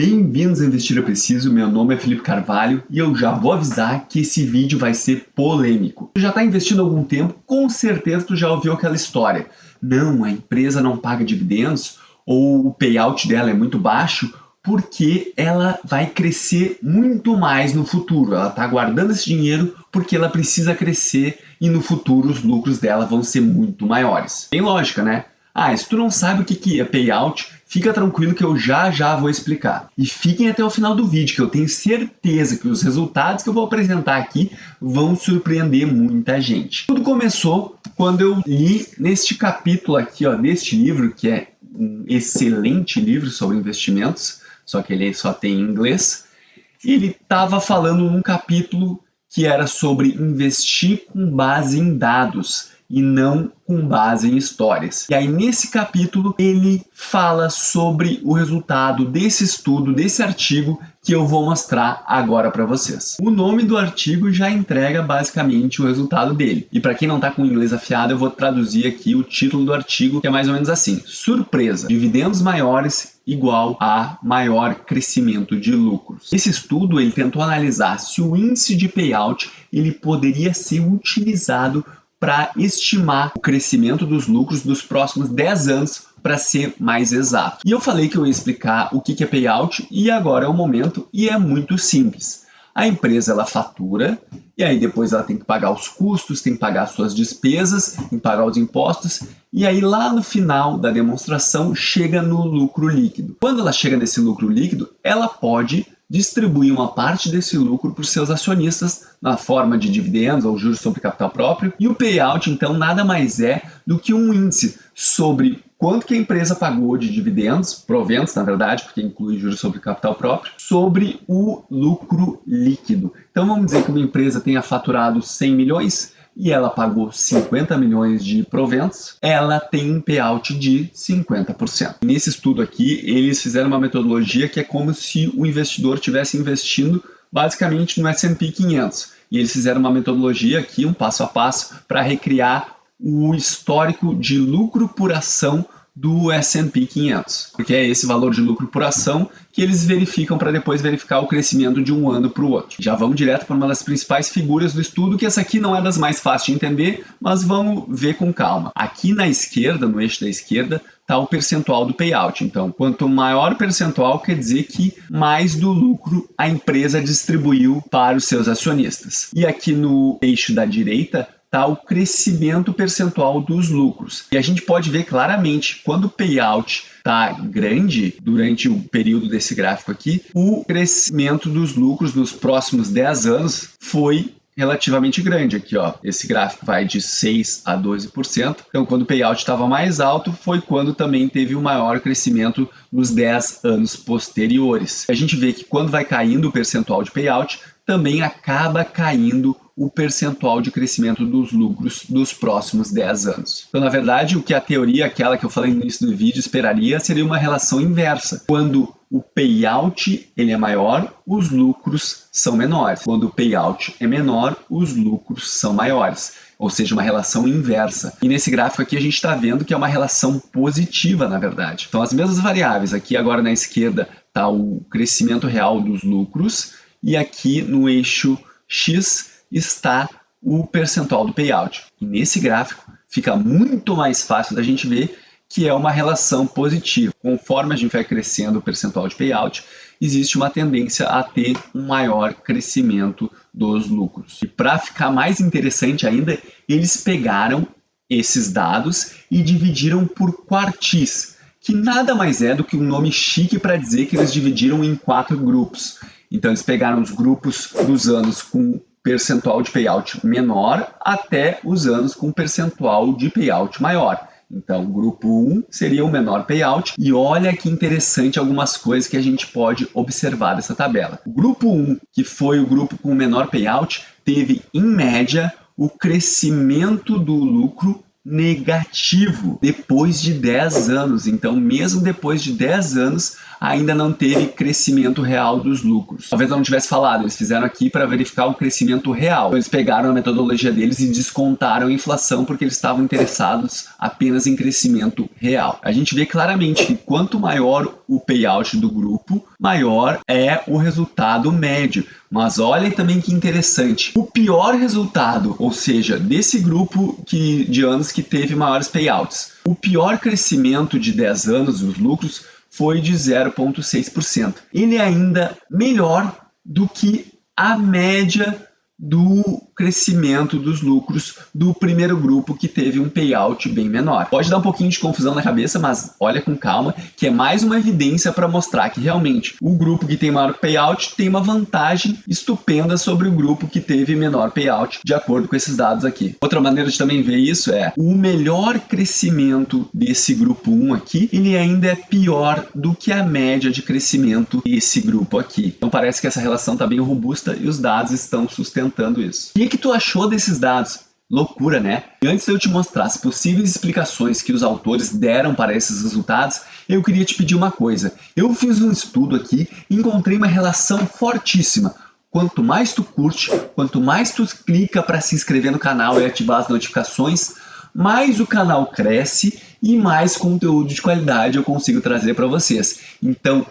Bem-vindos a Investir Eu Preciso, meu nome é Felipe Carvalho e eu já vou avisar que esse vídeo vai ser polêmico. Tu já está investindo há algum tempo, com certeza tu já ouviu aquela história. Não, a empresa não paga dividendos ou o payout dela é muito baixo porque ela vai crescer muito mais no futuro. Ela está guardando esse dinheiro porque ela precisa crescer e no futuro os lucros dela vão ser muito maiores. Tem lógica, né? Se tu não sabe o que é payout, fica tranquilo que eu já vou explicar. E fiquem até o final do vídeo, que eu tenho certeza que os resultados que eu vou apresentar aqui vão surpreender muita gente. Tudo começou quando eu li neste capítulo aqui, neste livro, que é um excelente livro sobre investimentos, só que ele só tem em inglês. Ele estava falando num capítulo que era sobre investir com base em dados e não com base em histórias. E aí nesse capítulo ele fala sobre o resultado desse estudo, desse artigo que eu vou mostrar agora para vocês. O nome do artigo já entrega basicamente o resultado dele. E para quem não está com o inglês afiado, eu vou traduzir aqui o título do artigo, que é mais ou menos assim: surpresa, dividendos maiores igual a maior crescimento de lucros. Esse estudo ele tentou analisar se o índice de payout ele poderia ser utilizado para estimar o crescimento dos lucros dos próximos 10 anos, para ser mais exato. E eu falei que eu ia explicar o que é payout e agora é o momento e é muito simples. A empresa ela fatura e aí depois ela tem que pagar os custos, tem que pagar as suas despesas, tem que pagar os impostos e aí lá no final da demonstração chega no lucro líquido. Quando ela chega nesse lucro líquido, ela pode distribuir uma parte desse lucro para os seus acionistas na forma de dividendos ou juros sobre capital próprio. E o payout, então, nada mais é do que um índice sobre quanto que a empresa pagou de dividendos, proventos, na verdade, porque inclui juros sobre capital próprio, sobre o lucro líquido. Então, vamos dizer que uma empresa tenha faturado 100 milhões e ela pagou 50 milhões de proventos, ela tem um payout de 50%. Nesse estudo aqui, eles fizeram uma metodologia que é como se o investidor estivesse investindo basicamente no S&P 500. E eles fizeram uma metodologia aqui, um passo a passo, para recriar o histórico de lucro por ação do S&P 500, porque é esse valor de lucro por ação que eles verificam para depois verificar o crescimento de um ano para o outro. Já vamos direto para uma das principais figuras do estudo, que essa aqui não é das mais fáceis de entender, mas vamos ver com calma. Aqui na esquerda, no eixo da esquerda, está o percentual do payout. Então, quanto maior o percentual, quer dizer que mais do lucro a empresa distribuiu para os seus acionistas. E aqui no eixo da direita, está o crescimento percentual dos lucros. E a gente pode ver claramente, quando o payout está grande, durante o período desse gráfico aqui, o crescimento dos lucros nos próximos 10 anos foi relativamente grande. Aqui, esse gráfico vai de 6% a 12%. Então, quando o payout estava mais alto, foi quando também teve o maior crescimento nos 10 anos posteriores. A gente vê que quando vai caindo o percentual de payout, também acaba caindo o percentual de crescimento dos lucros dos próximos 10 anos. Então, na verdade, o que a teoria, aquela que eu falei no início do vídeo, esperaria seria uma relação inversa. Quando o payout ele é maior, os lucros são menores. Quando o payout é menor, os lucros são maiores. Ou seja, uma relação inversa. E nesse gráfico aqui a gente está vendo que é uma relação positiva, na verdade. Então, as mesmas variáveis. Aqui agora na esquerda está o crescimento real dos lucros e aqui no eixo X está o percentual do payout. E nesse gráfico fica muito mais fácil da gente ver que é uma relação positiva. Conforme a gente vai crescendo o percentual de payout, existe uma tendência a ter um maior crescimento dos lucros. E para ficar mais interessante ainda, eles pegaram esses dados e dividiram por quartis, que nada mais é do que um nome chique para dizer que eles dividiram em 4 grupos. Então eles pegaram os grupos dos anos com percentual de payout menor até os anos com percentual de payout maior. Então, o grupo 1 seria o menor payout. E olha que interessante algumas coisas que a gente pode observar dessa tabela. O grupo 1, que foi o grupo com o menor payout, teve, em média, o crescimento do lucro negativo depois de 10 anos. Então, mesmo depois de 10 anos, ainda não teve crescimento real dos lucros. Talvez eu não tivesse falado, eles fizeram aqui para verificar o crescimento real. Então, eles pegaram a metodologia deles e descontaram a inflação porque eles estavam interessados apenas em crescimento real. A gente vê claramente que quanto maior o payout do grupo, maior é o resultado médio. Mas olha também que interessante, o pior resultado, ou seja, desse grupo de anos que teve maiores payouts, o pior crescimento de 10 anos dos lucros foi de 0,6%. Ele é ainda melhor do que a média do crescimento dos lucros do primeiro grupo que teve um payout bem menor. Pode dar um pouquinho de confusão na cabeça, mas olha com calma, que é mais uma evidência para mostrar que realmente o grupo que tem maior payout tem uma vantagem estupenda sobre o grupo que teve menor payout, de acordo com esses dados aqui. Outra maneira de também ver isso é o melhor crescimento desse grupo 1 aqui, ele ainda é pior do que a média de crescimento desse grupo aqui. Então parece que essa relação está bem robusta e os dados estão sustentando isso. O que tu achou desses dados? Loucura, né? E antes de eu te mostrar as possíveis explicações que os autores deram para esses resultados, eu queria te pedir uma coisa. Eu fiz um estudo aqui e encontrei uma relação fortíssima. Quanto mais tu curte, quanto mais tu clica para se inscrever no canal e ativar as notificações, mais o canal cresce e mais conteúdo de qualidade eu consigo trazer para vocês. Então,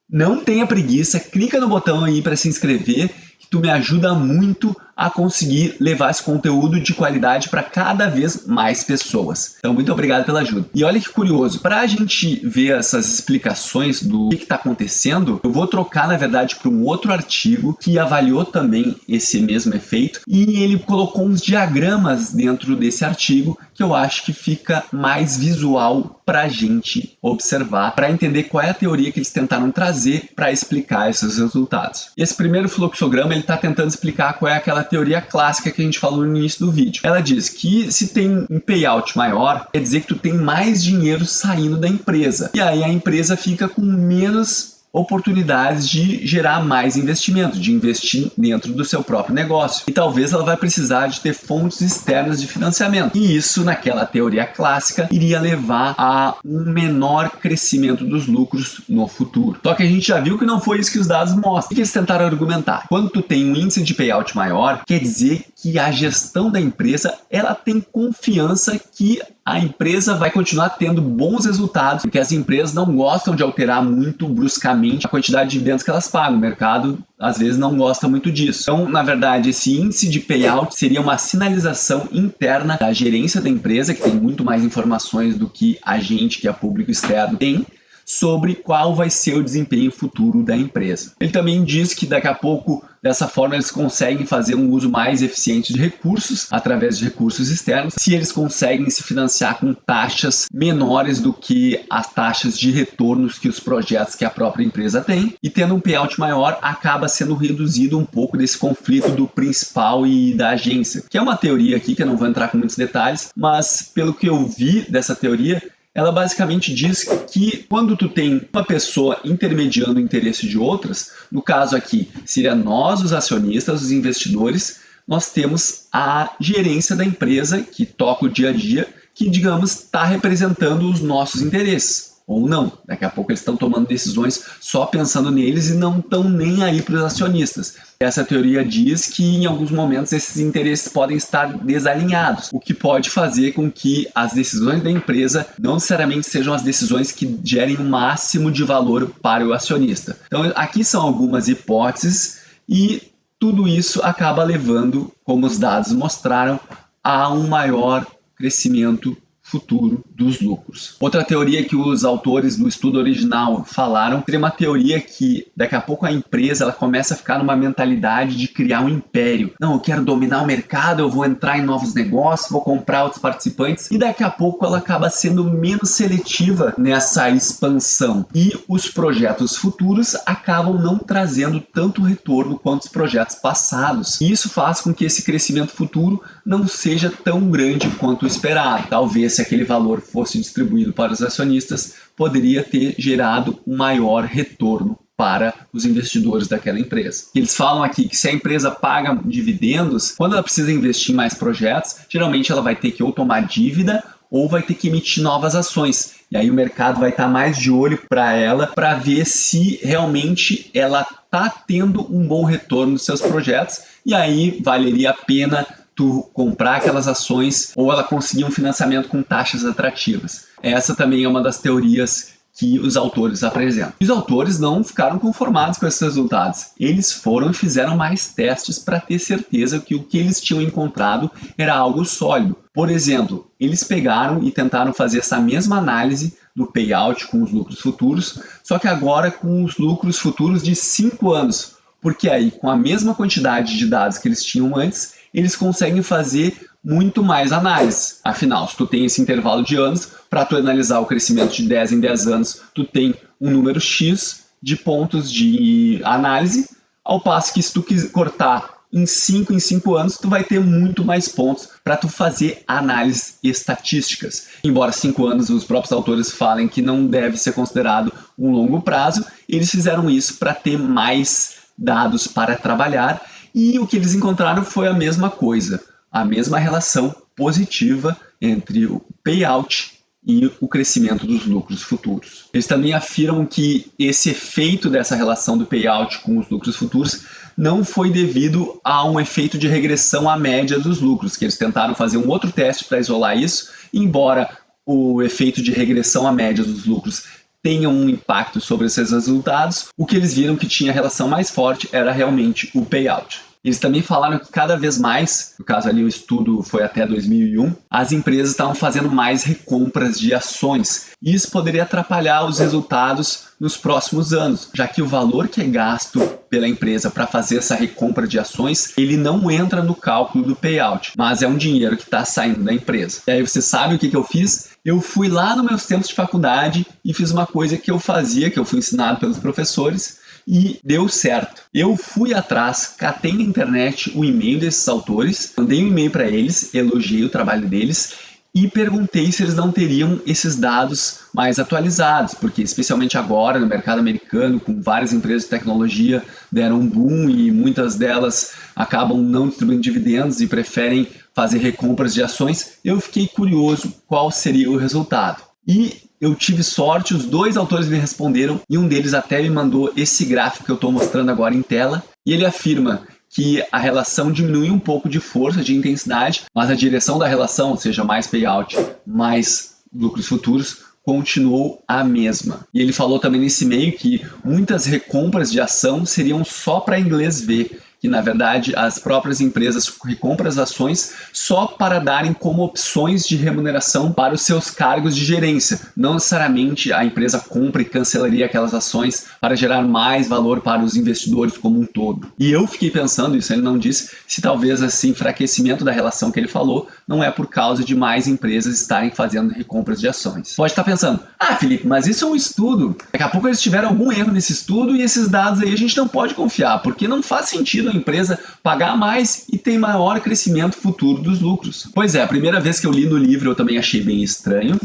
não tenha preguiça, clica no botão aí para se inscrever, que tu me ajuda muito a conseguir levar esse conteúdo de qualidade para cada vez mais pessoas. Então, muito obrigado pela ajuda. E olha que curioso, para a gente ver essas explicações do que está acontecendo, eu vou trocar, na verdade, para um outro artigo que avaliou também esse mesmo efeito e ele colocou uns diagramas dentro desse artigo que eu acho que fica mais visual para a gente observar, para entender qual é a teoria que eles tentaram trazer para explicar esses resultados. Esse primeiro fluxograma ele está tentando explicar qual é aquela teoria clássica que a gente falou no início do vídeo. Ela diz que se tem um payout maior, quer dizer que tu tem mais dinheiro saindo da empresa. E aí a empresa fica com menos oportunidades de gerar mais investimento, de investir dentro do seu próprio negócio. E talvez ela vai precisar de ter fontes externas de financiamento. E isso, naquela teoria clássica, iria levar a um menor crescimento dos lucros no futuro. Só que a gente já viu que não foi isso que os dados mostram. O que eles tentaram argumentar? Quando tu tem um índice de payout maior, quer dizer que a gestão da empresa ela tem confiança que a empresa vai continuar tendo bons resultados, porque as empresas não gostam de alterar muito bruscamente a quantidade de dividendos que elas pagam. O mercado, às vezes, não gosta muito disso. Então, na verdade, esse índice de payout seria uma sinalização interna da gerência da empresa, que tem muito mais informações do que a gente, que é público externo, tem, sobre qual vai ser o desempenho futuro da empresa. Ele também diz que daqui a pouco, dessa forma, eles conseguem fazer um uso mais eficiente de recursos, através de recursos externos, se eles conseguem se financiar com taxas menores do que as taxas de retornos que os projetos que a própria empresa tem, e tendo um payout maior, acaba sendo reduzido um pouco desse conflito do principal e da agência, que é uma teoria aqui, que eu não vou entrar com muitos detalhes, mas pelo que eu vi dessa teoria, ela basicamente diz que quando tu tem uma pessoa intermediando o interesse de outras, no caso aqui seria nós, os acionistas, os investidores, nós temos a gerência da empresa que toca o dia a dia, que digamos está representando os nossos interesses. Ou não, daqui a pouco eles estão tomando decisões só pensando neles e não estão nem aí para os acionistas. Essa teoria diz que em alguns momentos esses interesses podem estar desalinhados, o que pode fazer com que as decisões da empresa não necessariamente sejam as decisões que gerem o máximo de valor para o acionista. Então aqui são algumas hipóteses e tudo isso acaba levando, como os dados mostraram, a um maior crescimento futuro dos lucros. Outra teoria que os autores do estudo original falaram seria uma teoria que daqui a pouco a empresa ela começa a ficar numa mentalidade de criar um império. Não, eu quero dominar o mercado, eu vou entrar em novos negócios, vou comprar outros participantes e daqui a pouco ela acaba sendo menos seletiva nessa expansão e os projetos futuros acabam não trazendo tanto retorno quanto os projetos passados. E isso faz com que esse crescimento futuro não seja tão grande quanto o esperado. Talvez se aquele valor fosse distribuído para os acionistas, poderia ter gerado um maior retorno para os investidores daquela empresa. Eles falam aqui que se a empresa paga dividendos, quando ela precisa investir em mais projetos, geralmente ela vai ter que ou tomar dívida ou vai ter que emitir novas ações. E aí o mercado vai estar mais de olho para ela, para ver se realmente ela está tendo um bom retorno dos seus projetos, e aí valeria a pena tu comprar aquelas ações ou ela conseguir um financiamento com taxas atrativas. Essa também é uma das teorias que os autores apresentam. Os autores não ficaram conformados com esses resultados. Eles foram e fizeram mais testes para ter certeza que o que eles tinham encontrado era algo sólido. Por exemplo, eles pegaram e tentaram fazer essa mesma análise do payout com os lucros futuros, só que agora com os lucros futuros de 5 anos. Porque aí, com a mesma quantidade de dados que eles tinham antes, eles conseguem fazer muito mais análise. Afinal, se tu tem esse intervalo de anos, para tu analisar o crescimento de 10 em 10 anos, tu tem um número X de pontos de análise, ao passo que se tu quiser cortar em 5 anos, tu vai ter muito mais pontos para tu fazer análises estatísticas. Embora 5 anos os próprios autores falem que não deve ser considerado um longo prazo, eles fizeram isso para ter mais dados para trabalhar, e o que eles encontraram foi a mesma coisa, a mesma relação positiva entre o payout e o crescimento dos lucros futuros. Eles também afirmam que esse efeito dessa relação do payout com os lucros futuros não foi devido a um efeito de regressão à média dos lucros, que eles tentaram fazer um outro teste para isolar isso, embora o efeito de regressão à média dos lucros tenham um impacto sobre esses resultados, o que eles viram que tinha relação mais forte era realmente o payout. Eles também falaram que cada vez mais, no caso ali o estudo foi até 2001, as empresas estavam fazendo mais recompras de ações. E isso poderia atrapalhar os resultados nos próximos anos, já que o valor que é gasto pela empresa para fazer essa recompra de ações, ele não entra no cálculo do payout, mas é um dinheiro que está saindo da empresa. E aí você sabe o que eu fiz? Eu fui lá nos meus tempos de faculdade e fiz uma coisa que eu fazia, que eu fui ensinado pelos professores, e deu certo. Eu fui atrás, catei na internet o e-mail desses autores, mandei um e-mail para eles, elogiei o trabalho deles e perguntei se eles não teriam esses dados mais atualizados, porque especialmente agora no mercado americano, com várias empresas de tecnologia deram um boom e muitas delas acabam não distribuindo dividendos e preferem fazer recompras de ações, eu fiquei curioso qual seria o resultado. E eu tive sorte, os dois autores me responderam e um deles até me mandou esse gráfico que eu estou mostrando agora em tela, e ele afirma que a relação diminuiu um pouco de força, de intensidade, mas a direção da relação, ou seja, mais payout, mais lucros futuros, continuou a mesma. E ele falou também nesse e-mail que muitas recompras de ação seriam só para inglês ver, que na verdade as próprias empresas recompram as ações só para darem como opções de remuneração para os seus cargos de gerência. Não necessariamente a empresa compra e cancelaria aquelas ações para gerar mais valor para os investidores como um todo. E eu fiquei pensando, isso ele não disse, se talvez esse enfraquecimento da relação que ele falou não é por causa de mais empresas estarem fazendo recompras de ações. Pode estar pensando, Felipe, mas isso é um estudo. Daqui a pouco eles tiveram algum erro nesse estudo e esses dados aí a gente não pode confiar, porque não faz sentido a empresa pagar mais e ter maior crescimento futuro dos lucros. Pois é, a primeira vez que eu li no livro eu também achei bem estranho.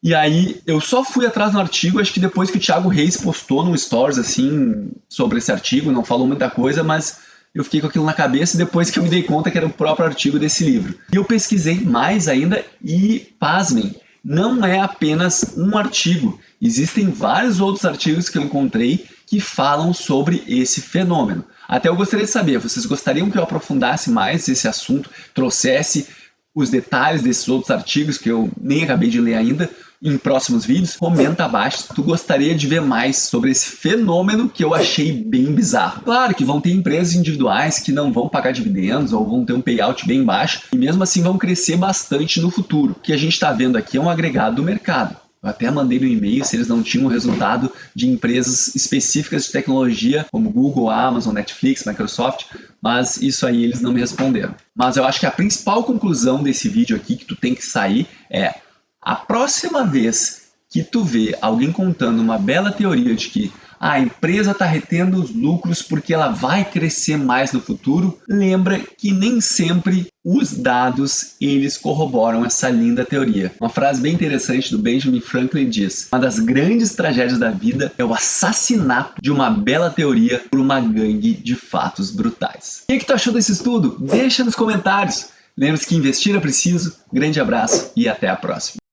E aí eu só fui atrás no artigo, acho que depois que o Thiago Reis postou no Stories assim sobre esse artigo, não falou muita coisa, mas eu fiquei com aquilo na cabeça depois que eu me dei conta que era o próprio artigo desse livro. E eu pesquisei mais ainda e, pasmem, não é apenas um artigo. Existem vários outros artigos que eu encontrei que falam sobre esse fenômeno. Até eu gostaria de saber, vocês gostariam que eu aprofundasse mais esse assunto, trouxesse os detalhes desses outros artigos que eu nem acabei de ler ainda em próximos vídeos? Comenta abaixo se tu gostaria de ver mais sobre esse fenômeno que eu achei bem bizarro. Claro que vão ter empresas individuais que não vão pagar dividendos ou vão ter um payout bem baixo e mesmo assim vão crescer bastante no futuro. O que a gente está vendo aqui é um agregado do mercado. Eu até mandei no e-mail se eles não tinham o resultado de empresas específicas de tecnologia, como Google, Amazon, Netflix, Microsoft, mas isso aí eles não me responderam. Mas eu acho que a principal conclusão desse vídeo aqui que tu tem que sair é: a próxima vez que tu vê alguém contando uma bela teoria de que a empresa está retendo os lucros porque ela vai crescer mais no futuro, lembra que nem sempre os dados eles corroboram essa linda teoria. Uma frase bem interessante do Benjamin Franklin diz: uma das grandes tragédias da vida é o assassinato de uma bela teoria por uma gangue de fatos brutais. E o que tu achou desse estudo? Deixa nos comentários. Lembre-se que investir é preciso. Grande abraço e até a próxima.